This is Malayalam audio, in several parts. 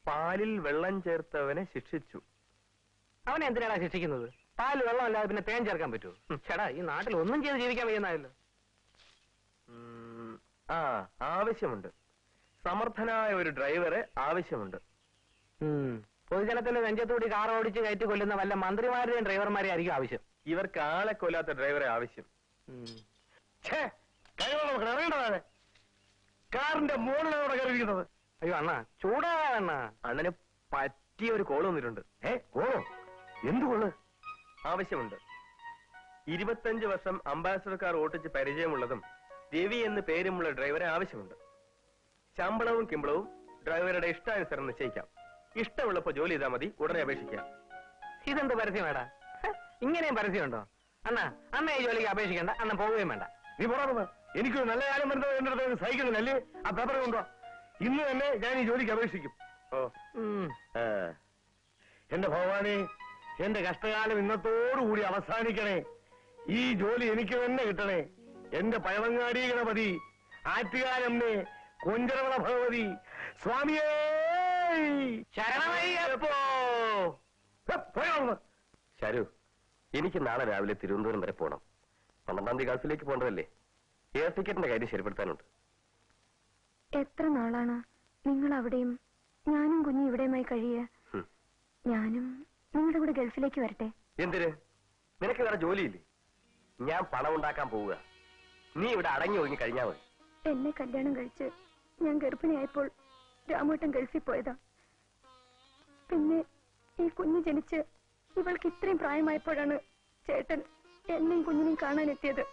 പാലിൽ വെള്ളം ചേർത്തവനെ ശിക്ഷിച്ചു. അവനെ എന്തിനാണ് ശിക്ഷിക്കുന്നത്? പാല് വെള്ളം അല്ലാതെ പിന്നെ തേൻ ചേർക്കാൻ പറ്റുമോ? ചേടാ, ഈ നാട്ടിൽ ഒന്നും ചെയ്ത് ജീവിക്കാൻ വയ്യുന്നായല്ലോ. ആവശ്യമുണ്ട്. സമർത്ഥനായ ഒരു ഡ്രൈവറെ ആവശ്യമുണ്ട്. പൊതുജനത്തിന്റെ നെഞ്ചത്തോടി കാർ ഓടിച്ച് കയറ്റി കൊല്ലുന്ന വല്ല മന്ത്രിമാരുടെയും ഡ്രൈവർമാരെ ആയിരിക്കും ആവശ്യം. ഇവർക്ക് ആളെ കൊല്ലാത്ത ഡ്രൈവറെ ആവശ്യം. കാറിന്റെ മുകളിലൂടെ കയറിയിരിക്കുന്നത്. അയ്യോ അണ്ണാ, ചൂടാണ്. അണ്ണന് പറ്റിയ ഒരു കോള് വന്നിട്ടുണ്ട്. എന്ത് കോള്? ആവശ്യമുണ്ട്. 25 വർഷം അംബാസഡർ കാർ ഓട്ടിച്ച് പരിചയമുള്ളതും രവി എന്ന് പേരുമുള്ള ഡ്രൈവറെ ആവശ്യമുണ്ട്. ശമ്പളവും കിമ്പളവും ഡ്രൈവറുടെ ഇഷ്ടാനുസരണം നിശ്ചയിക്കാം. ഇഷ്ടമുള്ളപ്പോ ജോലി ചെയ്താൽ മതി. ഉടനെ അപേക്ഷിക്കാം. ഇതെന്ത് പരസ്യമേടാ? ഇങ്ങനെയും പരസ്യമുണ്ടോ? അണ്ണാ, അണ്ണ ഈ ജോലിക്ക് അപേക്ഷിക്കണ്ട. അണ്ണ പോവുകയും വേണ്ട. നീ പോറാ. എനിക്കൊരു നല്ല കാര്യം വരുന്നത് എന്റെ അടുത്ത് സഹിക്കുന്നില്ലേ? ആ പേപ്പർ കൊണ്ടോ. ഇന്ന് തന്നെ ഞാൻ ഈ ജോലിക്ക് അപേക്ഷിക്കും. എന്റെ ഭഗവാനെ, എന്റെ കഷ്ടകാലം ഇന്നത്തോടുകൂടി അവസാനിക്കണേ. ഈ ജോലി എനിക്ക് തന്നെ കിട്ടണേ. എന്റെ പഴവങ്ങാടി ഗണപതി, ആറ്റുകാലമ്മേ, കൊഞ്ചരവള ഭഗവതി, സ്വാമിയേ ശരണമയ്യപ്പോ. ശരു, എനിക്ക് നാളെ രാവിലെ തിരുവനന്തപുരം വരെ പോകണം. 12-ാം തീയതി ഗൾഫിലേക്ക് പോകേണ്ടതല്ലേ? എയർ ടിക്കറ്റിന്റെ കാര്യം ശരിപ്പെടുത്താനുണ്ട്. എത്ര നാളാണ് നിങ്ങൾ അവിടെയും ഞാനും കുഞ്ഞും ഇവിടെയുമായി കഴിയുക? ഞാനും നിങ്ങളുടെ കൂടെ ഗൾഫിലേക്ക് വരട്ടെ. എന്തിന്? നിനക്ക് വേറെ ജോലിയില്ലേ? ഞാൻ പണം ഉണ്ടാക്കാൻ പോവുക. നീ ഇവിടെ അടങ്ങി ഒതുങ്ങി കഴിഞ്ഞാൽ മതി. എന്നെ കല്യാണം കഴിച്ച് ഞാൻ ഗർഭിണിയായപ്പോൾ രാമേട്ടൻ ഗൾഫിൽ പോയതാ. പിന്നെ ഈ കുഞ്ഞ് ജനിച്ച് ഇവൾക്ക് ഇത്രയും പ്രായമായപ്പോഴാണ് ചേട്ടൻ എന്നെയും കുഞ്ഞിനെയും കാണാനെത്തിയത്.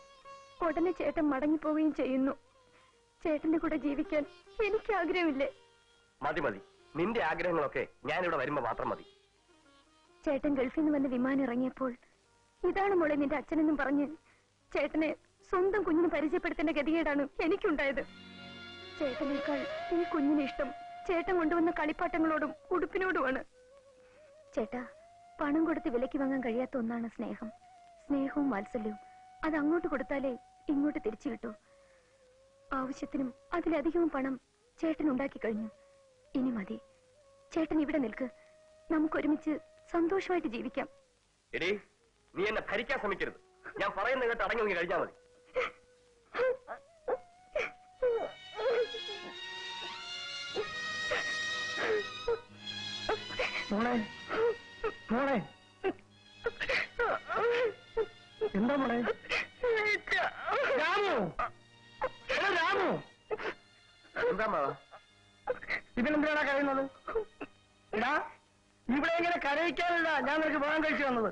ഉടനെ ചേട്ടൻ മടങ്ങിപ്പോവുകയും ചെയ്യുന്നു. ചേട്ടന്റെ കൂടെ ജീവിക്കാൻ എനിക്ക് ആഗ്രഹമില്ലേ? മതി മതി, നിന്റെ ആഗ്രഹങ്ങളൊക്കെ ഞാൻ ഇവിടെ വരുമ്പോ മാത്രം മതി. ചേട്ടൻ ഗൾഫിൽ നിന്ന് വന്ന് വിമാനം ഇറങ്ങിയപ്പോൾ ഇതാണ് മോളെ നിന്റെ അച്ഛനെന്നും പറഞ്ഞ് ചേട്ടനെ സ്വന്തം കുഞ്ഞിന് പരിചയപ്പെടുത്തേണ്ട ഗതികേടാണ് എനിക്കുണ്ടായത്. ചേട്ടനേക്കാൾ ഈ കുഞ്ഞിന് ഇഷ്ടം ചേട്ടൻ കൊണ്ടുവന്ന കളിപ്പാട്ടങ്ങളോടും ഉടുപ്പിനോടുമാണ്. ചേട്ടാ, പണം കൊടുത്ത് വിലയ്ക്ക് വാങ്ങാൻ കഴിയാത്ത ഒന്നാണ് സ്നേഹം. സ്നേഹവും വാത്സല്യവും അത് അങ്ങോട്ട് കൊടുത്താലേ ഇങ്ങോട്ട് തിരിച്ചു കിട്ടൂ. ആവശ്യത്തിനും അതിലധികവും പണം ചേട്ടൻ ഉണ്ടാക്കി കഴിഞ്ഞു. ഇനി മതി. ചേട്ടൻ ഇവിടെ നിൽക്ക്. നമുക്കൊരുമിച്ച് സന്തോഷമായിട്ട് ജീവിക്കാം. എടീ, നീ എന്നെ ഭരിക്കാൻ ശ്രമിക്കരുത്. ഞാൻ പറയുന്ന കേട്ട് അടങ്ങി ഒതുങ്ങി കഴിഞ്ഞാൽ മതി. മോളെ, മോളെ, എന്താ മോളെ? രാമു, രാമു, എന്താ മാവാ? ഇതിനെന്തിനാണ് കരയുന്നത്? എടാ, ഇവിടെ ഇങ്ങനെ കരയിക്കാനല്ല ഞാൻ നിനക്ക് പോകാൻ കഴിച്ചു വന്നത്.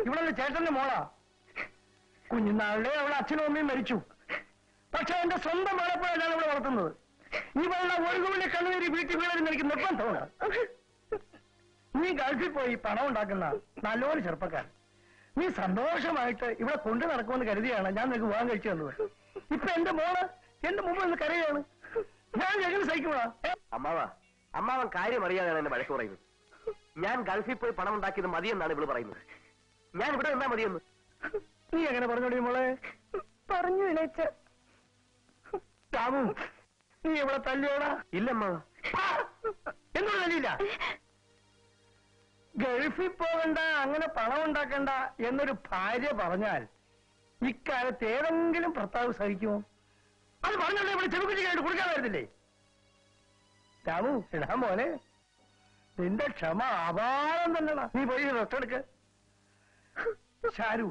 ഇവിടെ ചേട്ടന്റെ മോളാ. കുഞ്ഞുനാളിലെ അവളെ അച്ഛനും അമ്മയും മരിച്ചു. പക്ഷെ എന്റെ സ്വന്തം മോളെപ്പോഴാണ് ഞാൻ ഇവിടെ വളർത്തുന്നത്. ഇവളുടെ ഒഴുകുവിന്റെ കണ്ണുനീര് വീട്ടിൽ വീഴരുന്ന് എനിക്ക് നിർബന്ധമാണ്. നീ ഗൾഫിൽ പോയി പണം ഉണ്ടാക്കുന്ന നല്ലൊരു ചെറുപ്പക്കാരൻ. നീ സന്തോഷമായിട്ട് ഇവിടെ കൊണ്ടു നടക്കുമെന്ന് കരുതിയാണ് ഞാൻ നിനക്ക് പോകാൻ കഴിച്ചു വന്നത്. ഇപ്പൊ എന്റെ മോള് എന്റെ മുമ്പ് നിന്ന് കരയാണ്. ഞാൻ എങ്ങനെ സഹിക്കുവാ? അമ്മാവൻ കാര്യം അറിയാതെയാണ് എന്നെ വഴക്ക് പറയുന്നത്. ഞാൻ ഗൾഫിൽ പോയി പണം ഉണ്ടാക്കിയത് മതിയെന്നാണ് ഇവള് പറയുന്നത്. ഞാൻ ഇവിടെ നിന്നാ മതിയെന്ന്. നീ എങ്ങനെ പറഞ്ഞോടി മോളെ? പറഞ്ഞു ഇളച്ച. രാമു, നീ ഇവിടെ തല്ലിയോടാ? ഇല്ലമ്മ. എന്നോട് തല്ലിയില്ല. ഗൾഫിൽ പോകണ്ട, അങ്ങനെ പണം ഉണ്ടാക്കണ്ട എന്നൊരു ഭാര്യ പറഞ്ഞാൽ ഇക്കാലത്ത് ഏതെങ്കിലും ഭർത്താവ് സഹിക്കുമോ? അത് പറഞ്ഞല്ലേ ഇവിടെ ചെറുകുറ്റിക്കായിട്ട് കൊടുക്കാൻ വരുന്നില്ലേ? രാമു, എടാ മോനെ, നിന്റെ ക്ഷമ അപാരം തന്നെടാ. നീ പോയി റെസ്റ്റ് എടുക്ക്. ഷാരു,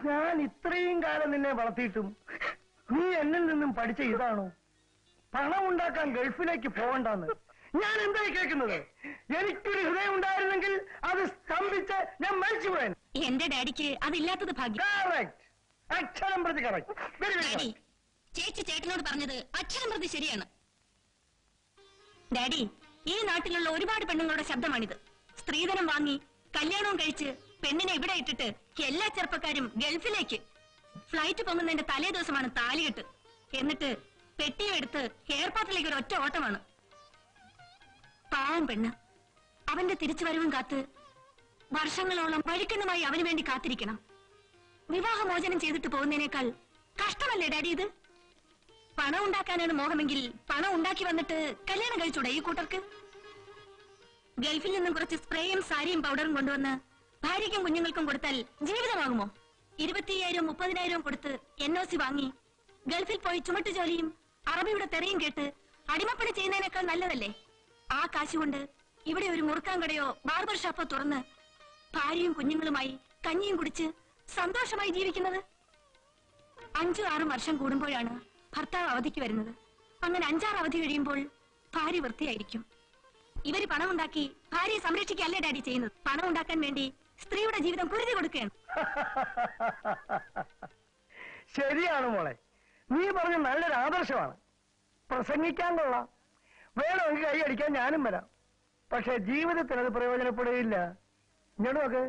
ഞാൻ ഇത്രയും കാലം നിന്നെ വളർത്തിയിട്ടും നീ എന്നിൽ നിന്നും പഠിച്ച ഇതാണോ? പണം ഉണ്ടാക്കാൻ ഗൾഫിലേക്ക് പോകണ്ടെന്ന് ഞാൻ എന്തായി കേൾക്കുന്നത്? എനിക്കൊരു ഹൃദയം ഉണ്ടായിരുന്നെങ്കിൽ അത് സ്തംഭിച്ച് ഞാൻ മരിച്ചു പോയാൻ. എന്റെ ഡാഡിക്ക് അതില്ലാത്തത് ഭാഗ്യം. അക്ഷരം പ്രതി കറക്റ്റ്. ഡാഡി, ചേച്ചി ചേട്ടനോട് പറഞ്ഞത് അക്ഷരം പ്രതി ശരിയാണ്. ഡാഡി, ഈ നാട്ടിലുള്ള ഒരുപാട് പെണ്ണുങ്ങളുടെ ശബ്ദമാണിത്. സ്ത്രീധനം വാങ്ങി കല്യാണവും കഴിച്ച് പെണ്ണിനെ ഇവിടെ ഇട്ടിട്ട് എല്ലാ ചെറുപ്പക്കാരും ഗൾഫിലേക്ക്. ഫ്ലൈറ്റ് പൊങ്ങുന്നതിന്റെ തലേ ദിവസമാണ് താലികെട്ട്. എന്നിട്ട് പെട്ടിയും എടുത്ത് എയർപോർട്ടിലേക്ക് ഒരു ഒറ്റ ഓട്ടമാണ്. പാവം പെണ്ണ് അവന്റെ തിരിച്ചുവരവും കാത്ത് വർഷങ്ങളോളം വഴിക്കണ്ണുമായി അവന് വേണ്ടി കാത്തിരിക്കണം. വിവാഹമോചനം ചെയ്തിട്ട് പോകുന്നതിനേക്കാൾ കഷ്ടമല്ലേ ഡാഡി ഇത്? പണം ഉണ്ടാക്കാനാണ് മോഹമെങ്കിൽ പണം ഉണ്ടാക്കി വന്നിട്ട് കല്യാണം കഴിച്ചൂടെ ഈ കൂട്ടർക്ക്? ഗൾഫിൽ നിന്നും കുറച്ച് സ്പ്രേയും സാരിയും പൗഡറും കൊണ്ടുവന്ന് ഭാര്യയ്ക്കും കുഞ്ഞുങ്ങൾക്കും കൊടുത്താൽ ജീവിതമാകുമോ? 25,000 30,000 കൊടുത്ത് NOC വാങ്ങി ഗൾഫിൽ പോയി ചുമട്ടു ജോലിയും അറബിയുടെ തെറിയും കേട്ട് അടിമപ്പണി ചെയ്യുന്നതിനേക്കാൾ നല്ലതല്ലേ ആ കാശുകൊണ്ട് ഇവിടെ ഒരു മുറുക്കാൻ കടയോ ബാർബർ ഷോപ്പോ തുറന്ന് ഭാര്യയും കുഞ്ഞുങ്ങളുമായി കഞ്ഞിയും കുടിച്ച് സന്തോഷമായി ജീവിക്കുന്നത്? 5-6 വർഷം കൂടുമ്പോഴാണ് ഭർത്താവ് അവധിക്ക് വരുന്നത്. അങ്ങനെ 5-6 അവധി കഴിയുമ്പോൾ ഭാര്യ വൃത്തിയായിരിക്കും. ഇവര് പണമുണ്ടാക്കി ഭാര്യയെ സംരക്ഷിക്കല്ലേ ഡാഡി ചെയ്യുന്നത്? പണം ഉണ്ടാക്കാൻ വേണ്ടി സ്ത്രീയുടെ ജീവിതം കുരുതി കൊടുക്കുകയാണ്. ശരിയാണ് മോളെ, നീ പറഞ്ഞ നല്ലൊരു ആദർശമാണ്. പ്രസംഗിക്കാൻ കൊള്ളാം, വേണമെങ്കിൽ കൈ അടിക്കാൻ ഞാനും വരാം. പക്ഷെ ജീവിതത്തിൽ അത് പ്രയോജനപ്പെടുകയില്ല. ഇങ്ങോട്ട് നോക്ക്,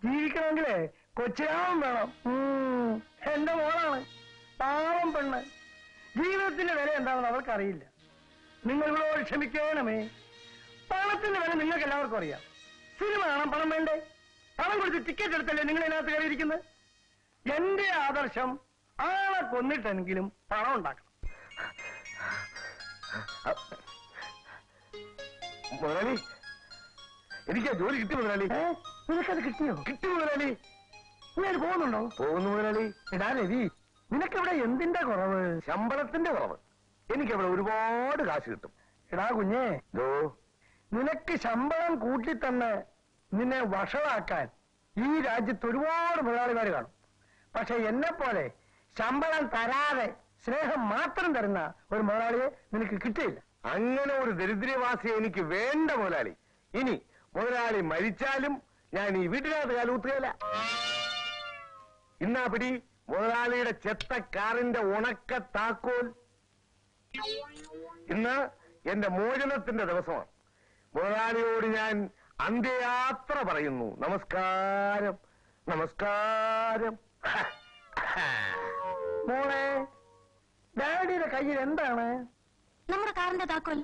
ജീവിക്കണമെങ്കിലേ കൊച്ചിരാമം വേണം. എന്റെ മോളാണ്, പാവം പെണ്ണ്. ജീവിതത്തിന്റെ വില എന്താണെന്ന് അവർക്കറിയില്ല. നിങ്ങളോട് ക്ഷമിക്കണമേ. പണത്തിന്റെ വില നിങ്ങൾക്ക് എല്ലാവർക്കും അറിയാം. സിനിമ കാണാൻ പണം വേണ്ടേ? പണം കൊടുത്ത് ടിക്കറ്റ് എടുത്തല്ലേ നിങ്ങൾ ഇതിനകത്ത് കയറിയിരിക്കുന്നത്? എന്റെ ആദർശം ആളെ കൊന്നിട്ടെങ്കിലും പണം ഉണ്ടാക്കണം. മുതലാളി, എനിക്ക് ജോലി കിട്ടി മുതലാളി. നിനക്കത് കിട്ടിയോ? കിട്ടി മുതലാളി. നീ അത് പോകുന്നുണ്ടോ? പോകുന്നു മുതലാളി. എടാ രവി, നിനക്കിവിടെ എന്തിന്റെ കുറവ്? ശമ്പളത്തിന്റെ കുറവ്. എനിക്കവിടെ ഒരുപാട് കാശ് കിട്ടും. എടാ കുഞ്ഞേ, നിനക്ക് ശമ്പളം കൂട്ടിത്തന്ന് നിന്നെ വഷളാക്കാൻ ഈ രാജ്യത്ത് ഒരുപാട് മുതലാളിമാര് കാണും. പക്ഷെ എന്നെ പോലെ ശമ്പളം തരാതെ സ്നേഹം മാത്രം തരുന്ന ഒരു മുതലാളിയെ നിനക്ക് കിട്ടിയില്ല. അങ്ങനെ ഒരു ദരിദ്രവാസി എനിക്ക് വേണ്ട മുതലാളി. ഇനി മുതലാളി മരിച്ചാലും ഞാൻ ഈ വീട്ടിനകത്ത് കാലൂത്തുകയില്ല. ഇന്നാ പിടി മുതലാളിയുടെ ചെത്ത കാറിന്റെ ഉണക്ക താക്കോൽ. ഇന്ന് എന്റെ മോചനത്തിന്റെ ദിവസമാണ്. മുതലാളിയോട് ഞാൻ അന്ത്യയാത്ര പറയുന്നു. നമസ്കാരം, നമസ്കാരം. മോളെ, ഡാഡിയുടെ കയ്യിൽ എന്താണ്? നമ്മുടെ കാറിന്റെ താക്കോൽ.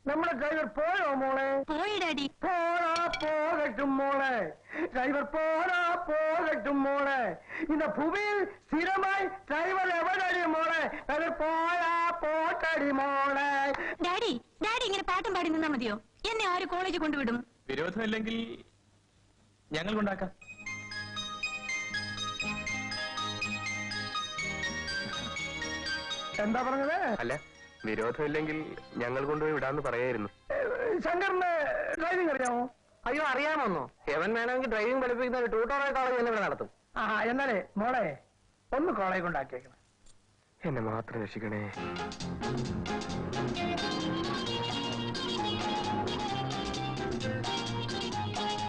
നമ്മുടെ ഡ്രൈവർ പോയോ മോളെ? പോയി ഡാഡി. പോരാ പോകട്ടും മോളെ, ഡ്രൈവർ പോരാ പോകട്ടും മോളെ. ഇന്ന് ഭൂമിയിൽ സ്ഥിരമായി ഡ്രൈവർ എവിടെയടി മോളെ? ഡ്രൈവർ പോരാ പോട്ടടി മോളെ. ഡാഡി, ഡാഡി ഇങ്ങനെ പാട്ടും പാടി നിന്നാ മതിയോ? എന്നെ ആര് കോളേജിൽ കൊണ്ടുവിടും? വിരോധമില്ലെങ്കിൽ ഞങ്ങൾ കൊണ്ടാക്കാം. എന്താ പറഞ്ഞത്? അല്ല, വിരോധമില്ലെങ്കിൽ ഞങ്ങൾ കൊണ്ടുപോയി വിടാന്ന് പറയായിരുന്നു. ശങ്കറിന് ഡ്രൈവിംഗ് അറിയാമോ? അയ്യോ, അറിയാമോന്നോ? എവൻ വേണമെങ്കിൽ ഡ്രൈവിംഗ് പഠിപ്പിക്കുന്ന ഒരു ട്യൂട്ടോറിയൽ കോളേജ് തന്നെ ഇവിടെ നടത്തും. എന്നാലേ മോളെ ഒന്ന് കോളേജ് കൊണ്ടാക്കിയേക്കണം. എന്നെ മാത്രം രക്ഷിക്കണേ.